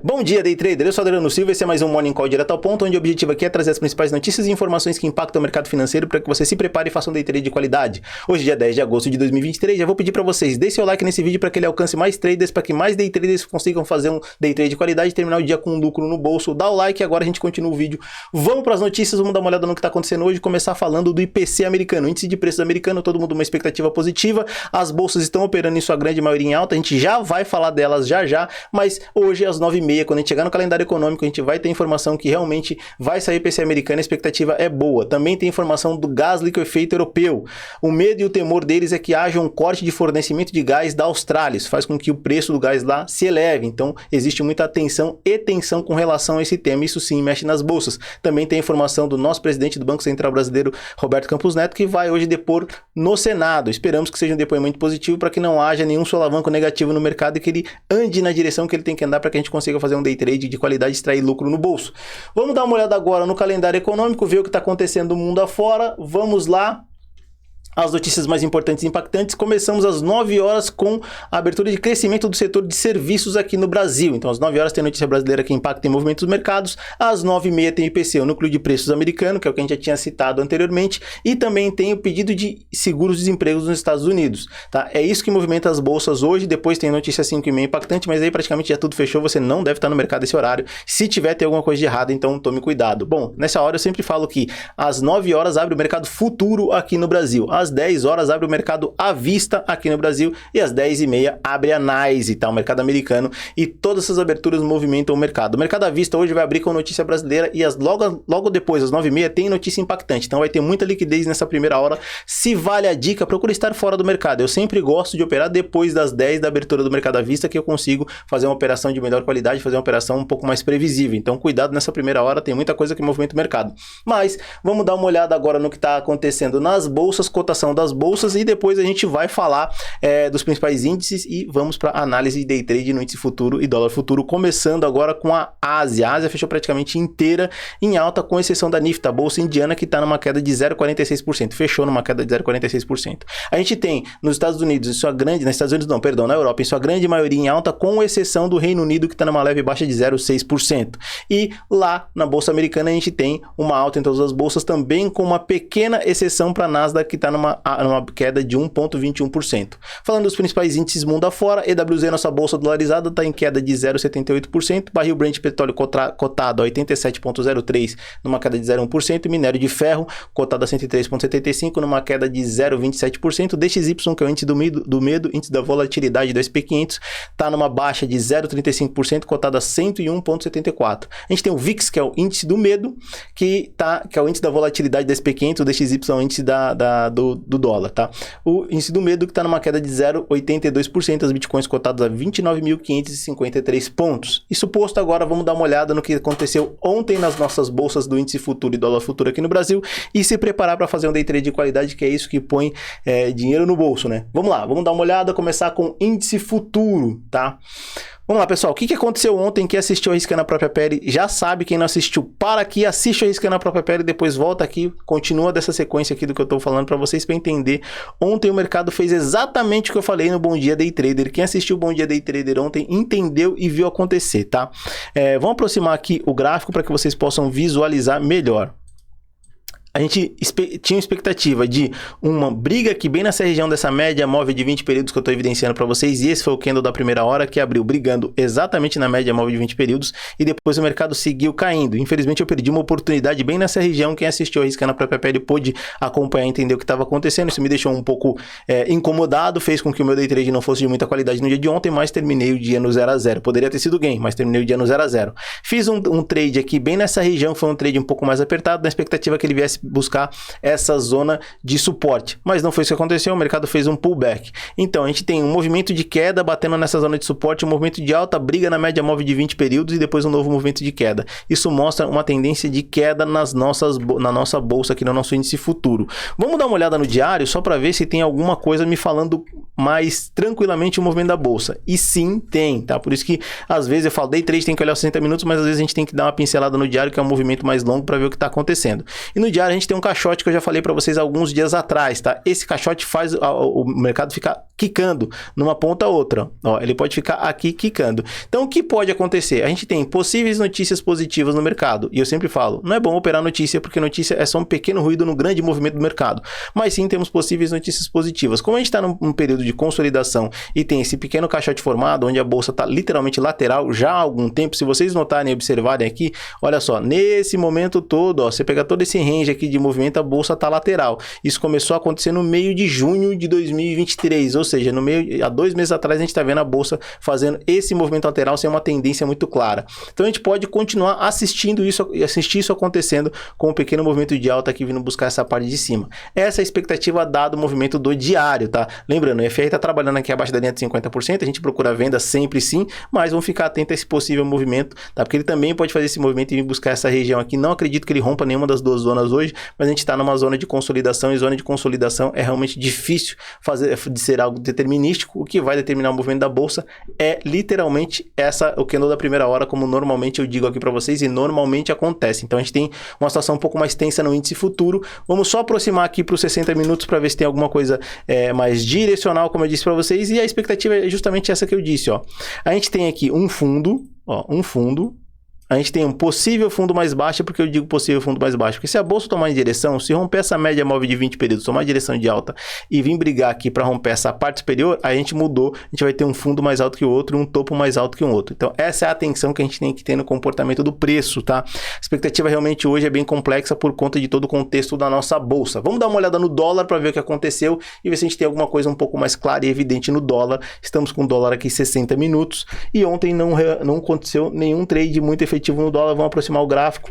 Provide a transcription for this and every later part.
Bom dia, Day Trader. Eu sou Adriano Silva e esse é mais um Morning Call direto ao ponto, onde o objetivo aqui é trazer as principais notícias e informações que impactam o mercado financeiro para que você se prepare e faça um Day Trade de qualidade. Hoje, dia 10 de agosto de 2023, já vou pedir para vocês, deixem seu like nesse vídeo para que ele alcance mais traders, para que mais Day Traders consigam fazer um Day Trade de qualidade e terminar o dia com um lucro no bolso. Dá o like e agora a gente continua o vídeo. Vamos para as notícias, vamos dar uma olhada no que está acontecendo hoje, começar falando do IPC americano, índice de preços americano, todo mundo uma expectativa positiva, as bolsas estão operando em sua grande maioria em alta, a gente já vai falar delas já, mas hoje às 9h30, quando a gente chegar no calendário econômico, a gente vai ter informação que realmente vai sair IPC americano, a expectativa é boa. Também tem informação do gás liquefeito europeu. O medo e o temor deles é que haja um corte de fornecimento de gás da Austrália. Isso faz com que o preço do gás lá se eleve. Então, existe muita atenção e tensão com relação a esse tema. Isso sim mexe nas bolsas. Também tem informação do nosso presidente do Banco Central Brasileiro, Roberto Campos Neto, que vai hoje depor no Senado. Esperamos que seja um depoimento positivo para que não haja nenhum solavanco negativo no mercado e que ele ande na direção que ele tem que andar para que a gente consiga fazer um day trade de qualidade e extrair lucro no bolso. Vamos dar uma olhada agora no calendário econômico, ver o que está acontecendo no mundo afora. Vamos lá. As notícias mais importantes e impactantes. Começamos às 9 horas com a abertura de crescimento do setor de serviços aqui no Brasil. Então, às 9 horas tem notícia brasileira que impacta em movimentos dos mercados. Às 9h30 tem o IPC, o núcleo de preços americano, que é o que a gente já tinha citado anteriormente. E também tem o pedido de seguros-desemprego nos Estados Unidos. Tá? É isso que movimenta as bolsas hoje. Depois tem notícia 5h30 impactante, mas aí praticamente já tudo fechou. Você não deve estar no mercado esse horário. Se tiver, tem alguma coisa de errado, então tome cuidado. Bom, nessa hora eu sempre falo que às 9 horas abre o mercado futuro aqui no Brasil. Às 10 horas abre o mercado à vista aqui no Brasil e às 10h30 abre a NYSE, tá? O mercado americano, e todas essas aberturas movimentam o mercado. O mercado à vista hoje vai abrir com notícia brasileira e logo depois, às 9h30, tem notícia impactante. Então vai ter muita liquidez nessa primeira hora. Se vale a dica, procure estar fora do mercado. Eu sempre gosto de operar depois das 10 da abertura do mercado à vista, que eu consigo fazer uma operação de melhor qualidade, fazer uma operação um pouco mais previsível. Então cuidado nessa primeira hora, tem muita coisa que movimenta o mercado. Mas vamos dar uma olhada agora no que está acontecendo nas bolsas, cotação das bolsas, e depois a gente vai falar dos principais índices e vamos para análise de day trade no índice futuro e dólar futuro, começando agora com a Ásia. A Ásia fechou praticamente inteira em alta, com exceção da Nifty, a bolsa indiana, que está numa queda de 0,46%, fechou numa queda de 0,46%. A gente tem nos Estados Unidos, na Europa, em sua grande maioria em alta, com exceção do Reino Unido, que está numa leve baixa de 0,6%. E lá na bolsa americana a gente tem uma alta em todas as bolsas, também com uma pequena exceção para a Nasdaq, que está numa queda de 1,21%. Falando dos principais índices mundo afora, EWZ, nossa bolsa dolarizada, está em queda de 0,78%, barril Brent petróleo cotado a 87,03, numa queda de 0,1%, minério de ferro cotado a 103,75, numa queda de 0,27%, DXY, que é o índice do medo, índice da volatilidade do SP500, está numa baixa de 0,35%, cotado a 101,74. A gente tem o VIX, que é o índice do medo, que é o índice da volatilidade do SP500, o DXY é o índice do dólar, tá? O índice do medo, que está numa queda de 0,82%, as bitcoins cotadas a 29.553 pontos. Isso posto, agora vamos dar uma olhada no que aconteceu ontem nas nossas bolsas do índice futuro e dólar futuro aqui no Brasil e se preparar para fazer um day trade de qualidade, que é isso que põe dinheiro no bolso, né? Vamos lá, vamos dar uma olhada, começar com índice futuro, tá? Vamos lá, pessoal, o que aconteceu ontem? Quem assistiu Arriscando a Própria Pele já sabe. Quem não assistiu, para aqui, assiste Arriscando a Própria Pele, depois volta aqui, continua dessa sequência aqui do que eu tô falando para vocês, para entender. Ontem o mercado fez exatamente o que eu falei no Bom Dia Day Trader. Quem assistiu o Bom Dia Day Trader ontem entendeu e viu acontecer, tá? Vamos aproximar aqui o gráfico para que vocês possam visualizar melhor. A gente tinha expectativa de uma briga aqui bem nessa região dessa média móvel de 20 períodos que eu estou evidenciando para vocês, e esse foi o candle da primeira hora, que abriu brigando exatamente na média móvel de 20 períodos, e depois o mercado seguiu caindo. Infelizmente eu perdi uma oportunidade bem nessa região. Quem assistiu Arriscando a Própria Pele pôde acompanhar e entender o que estava acontecendo. Isso me deixou um pouco incomodado, fez com que o meu day trade não fosse de muita qualidade no dia de ontem, mas terminei o dia no 0 a 0. Poderia ter sido gain, mas terminei o dia no 0 a 0. Fiz um trade aqui bem nessa região, foi um trade um pouco mais apertado, na expectativa que ele viesse buscar essa zona de suporte, mas não foi isso que aconteceu. O mercado fez um pullback. Então a gente tem um movimento de queda batendo nessa zona de suporte, um movimento de alta, briga na média móvel de 20 períodos e depois um novo movimento de queda. Isso mostra uma tendência de queda na nossa bolsa aqui, no nosso índice futuro. Vamos dar uma olhada no diário só para ver se tem alguma coisa me falando mais tranquilamente o movimento da bolsa. E sim, tem, tá? Por isso que às vezes eu falo day trade tem que olhar os 60 minutos, mas às vezes a gente tem que dar uma pincelada no diário, que é um movimento mais longo, para ver o que está acontecendo. E no diário gente tem um caixote que eu já falei para vocês alguns dias atrás, tá? Esse caixote faz o mercado ficar quicando numa ponta a outra, ó, ele pode ficar aqui quicando. Então, o que pode acontecer? A gente tem possíveis notícias positivas no mercado, e eu sempre falo, não é bom operar notícia, porque notícia é só um pequeno ruído no grande movimento do mercado, mas sim temos possíveis notícias positivas. Como a gente está num período de consolidação e tem esse pequeno caixote formado, onde a bolsa está literalmente lateral já há algum tempo, se vocês notarem e observarem aqui, olha só, nesse momento todo, ó, você pegar todo esse range aqui de movimento, a bolsa está lateral. Isso começou a acontecer no meio de junho de 2023, ou seja, no meio, há 2 meses atrás a gente está vendo a bolsa fazendo esse movimento lateral sem uma tendência muito clara. Então a gente pode continuar assistir isso acontecendo com um pequeno movimento de alta aqui vindo buscar essa parte de cima. Essa é a expectativa dado o movimento do diário, tá? Lembrando, o FR está trabalhando aqui abaixo da linha de 50%, a gente procura venda sempre sim, mas vamos ficar atento a esse possível movimento, tá? Porque ele também pode fazer esse movimento e vir buscar essa região aqui. Não acredito que ele rompa nenhuma das duas zonas hoje, mas a gente está numa zona de consolidação, e zona de consolidação é realmente difícil de ser algo determinístico. O que vai determinar o movimento da bolsa é literalmente o candle da primeira hora, como normalmente eu digo aqui para vocês, e normalmente acontece. Então a gente tem uma situação um pouco mais tensa no índice futuro. Vamos só aproximar aqui para os 60 minutos para ver se tem alguma coisa mais direcional, como eu disse para vocês, e a expectativa é justamente essa que eu disse, ó. A gente tem aqui um fundo, ó, a gente tem um possível fundo mais baixo. Porque eu digo possível fundo mais baixo? Porque se a bolsa tomar em direção, se romper essa média móvel de 20 períodos, tomar em direção de alta e vir brigar aqui para romper essa parte superior, a gente mudou, a gente vai ter um fundo mais alto que o outro e um topo mais alto que o outro. Então essa é a atenção que a gente tem que ter no comportamento do preço, tá? A expectativa realmente hoje é bem complexa por conta de todo o contexto da nossa bolsa. Vamos dar uma olhada no dólar para ver o que aconteceu e ver se a gente tem alguma coisa um pouco mais clara e evidente no dólar. Estamos com o dólar aqui 60 minutos e ontem não aconteceu nenhum trade muito efetivo no dólar. Vamos aproximar o gráfico.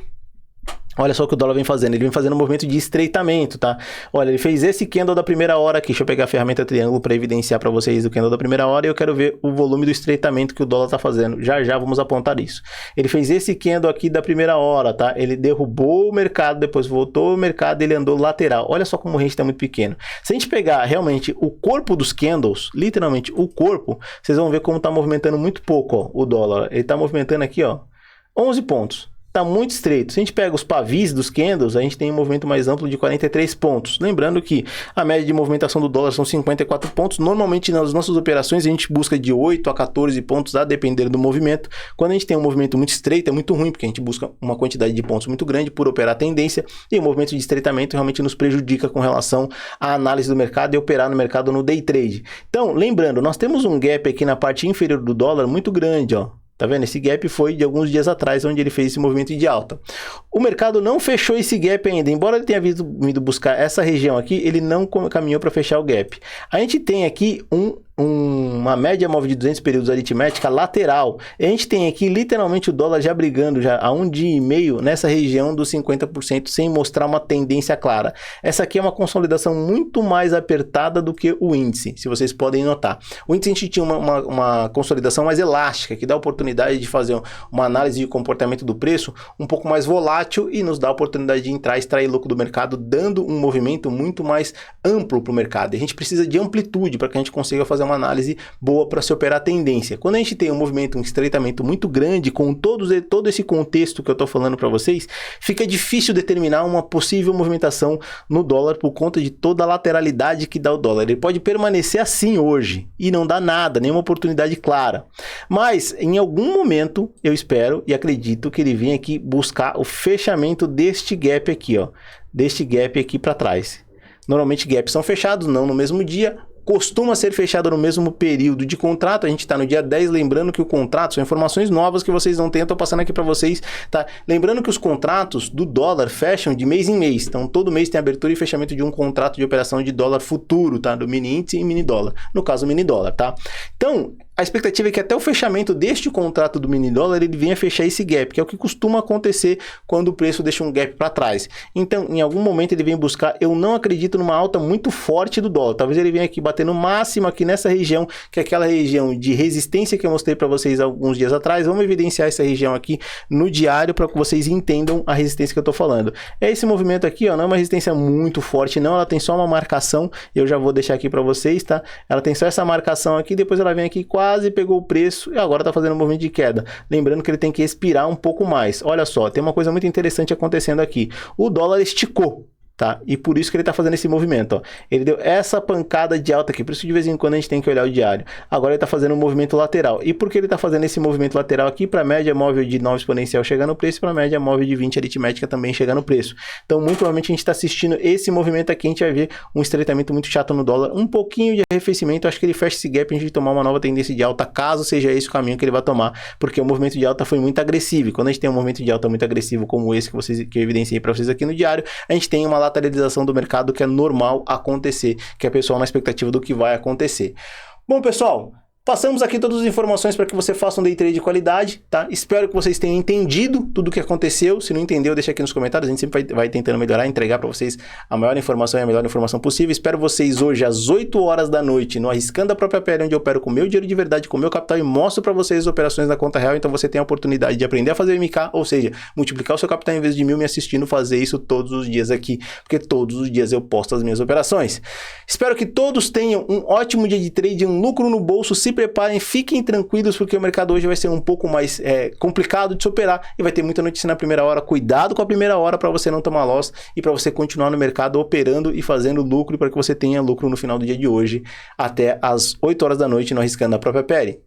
Olha só o que o dólar vem fazendo, ele vem fazendo um movimento de estreitamento, tá? Olha, ele fez esse candle da primeira hora aqui, deixa eu pegar a ferramenta triângulo para evidenciar para vocês o candle da primeira hora, e eu quero ver o volume do estreitamento que o dólar tá fazendo, já vamos apontar isso. Ele fez esse candle aqui da primeira hora, tá? Ele derrubou o mercado, depois voltou o mercado, ele andou lateral. Olha só como o range tá muito pequeno. Se a gente pegar realmente o corpo dos candles, literalmente o corpo, vocês vão ver como tá movimentando muito pouco, ó, o dólar. Ele tá movimentando aqui, ó, 11 pontos. Está muito estreito. Se a gente pega os pavis dos candles, a gente tem um movimento mais amplo de 43 pontos. Lembrando que a média de movimentação do dólar são 54 pontos. Normalmente nas nossas operações a gente busca de 8 a 14 pontos, a depender do movimento. Quando a gente tem um movimento muito estreito, é muito ruim, porque a gente busca uma quantidade de pontos muito grande por operar a tendência, e o movimento de estreitamento realmente nos prejudica com relação à análise do mercado e operar no mercado no day trade. Então, lembrando, nós temos um gap aqui na parte inferior do dólar muito grande, ó. Tá vendo? Esse gap foi de alguns dias atrás, onde ele fez esse movimento de alta. O mercado não fechou esse gap ainda. Embora ele tenha vindo buscar essa região aqui, ele não caminhou para fechar o gap. A gente tem aqui uma média móvel de 200 períodos aritmética lateral. E a gente tem aqui literalmente o dólar já brigando já há 1 dia e meio nessa região dos 50% sem mostrar uma tendência clara. Essa aqui é uma consolidação muito mais apertada do que o índice, se vocês podem notar. O índice a gente tinha uma consolidação mais elástica, que dá a oportunidade de fazer uma análise de comportamento do preço um pouco mais volátil e nos dá a oportunidade de entrar e extrair lucro do mercado, dando um movimento muito mais amplo para o mercado. E a gente precisa de amplitude para que a gente consiga fazer uma análise boa para se operar a tendência. Quando a gente tem um movimento, um estreitamento muito grande, com todo esse contexto que eu estou falando para vocês, fica difícil determinar uma possível movimentação no dólar por conta de toda a lateralidade que dá o dólar. Ele pode permanecer assim hoje e não dá nada, nenhuma oportunidade clara. Mas em algum momento, eu espero e acredito que ele venha aqui buscar o fechamento deste gap aqui, ó, deste gap aqui para trás. Normalmente gaps são fechados, não no mesmo dia, costuma ser fechado no mesmo período de contrato. A gente está no dia 10, lembrando que o contrato são informações novas que vocês não têm, eu estou passando aqui para vocês, tá? Lembrando que os contratos do dólar fecham de mês em mês, então todo mês tem abertura e fechamento de um contrato de operação de dólar futuro, tá? Do mini índice e mini dólar, no caso mini dólar, tá? Então, a expectativa é que até o fechamento deste contrato do mini dólar ele venha fechar esse gap, que é o que costuma acontecer quando o preço deixa um gap para trás. Então, em algum momento ele vem buscar, eu não acredito numa alta muito forte do dólar, talvez ele venha aqui bater no máximo aqui nessa região, que é aquela região de resistência que eu mostrei para vocês alguns dias atrás. Vamos evidenciar essa região aqui no diário para que vocês entendam a resistência que eu estou falando. É esse movimento aqui, ó, não é uma resistência muito forte não, ela tem só uma marcação, eu já vou deixar aqui para vocês, tá? Ela tem só essa marcação aqui, depois ela vem aqui quase pegou o preço e agora está fazendo um movimento de queda. Lembrando que ele tem que expirar um pouco mais. Olha só, tem uma coisa muito interessante acontecendo aqui. O dólar esticou. tá? E por isso que ele tá fazendo esse movimento, ó. Ele deu essa pancada de alta aqui, por isso que de vez em quando a gente tem que olhar o diário. Agora ele tá fazendo um movimento lateral. E por que ele tá fazendo esse movimento lateral aqui? Para média móvel de 9 exponencial chegar no preço, para média móvel de 20 aritmética também chegar no preço. Então, muito provavelmente a gente tá assistindo esse movimento aqui, a gente vai ver um estreitamento muito chato no dólar, um pouquinho de arrefecimento, acho que ele fecha esse gap a gente tomar uma nova tendência de alta, caso seja esse o caminho que ele vai tomar, porque o movimento de alta foi muito agressivo. E quando a gente tem um movimento de alta muito agressivo como esse que eu evidenciei para vocês aqui no diário, a gente tem uma lateralização do mercado que é normal acontecer, que é pessoal na expectativa do que vai acontecer. Bom, pessoal, passamos aqui todas as informações para que você faça um day trade de qualidade, tá? Espero que vocês tenham entendido tudo o que aconteceu. Se não entendeu, deixa aqui nos comentários. A gente sempre vai tentando melhorar, entregar para vocês a maior informação e a melhor informação possível. Espero vocês hoje às 8 horas da noite no Arriscando a Própria Pele, onde eu opero com o meu dinheiro de verdade, com o meu capital e mostro para vocês as operações na conta real. Então você tem a oportunidade de aprender a fazer MK, ou seja, multiplicar o seu capital em vez de 1000 me assistindo fazer isso todos os dias aqui, porque todos os dias eu posto as minhas operações. Espero que todos tenham um ótimo dia de trade, um lucro no bolso. Se preparem, fiquem tranquilos, porque o mercado hoje vai ser um pouco mais complicado de se operar e vai ter muita notícia na primeira hora. Cuidado com a primeira hora para você não tomar loss e para você continuar no mercado operando e fazendo lucro, para que você tenha lucro no final do dia de hoje até às 8 horas da noite no Arriscando a Própria Pele.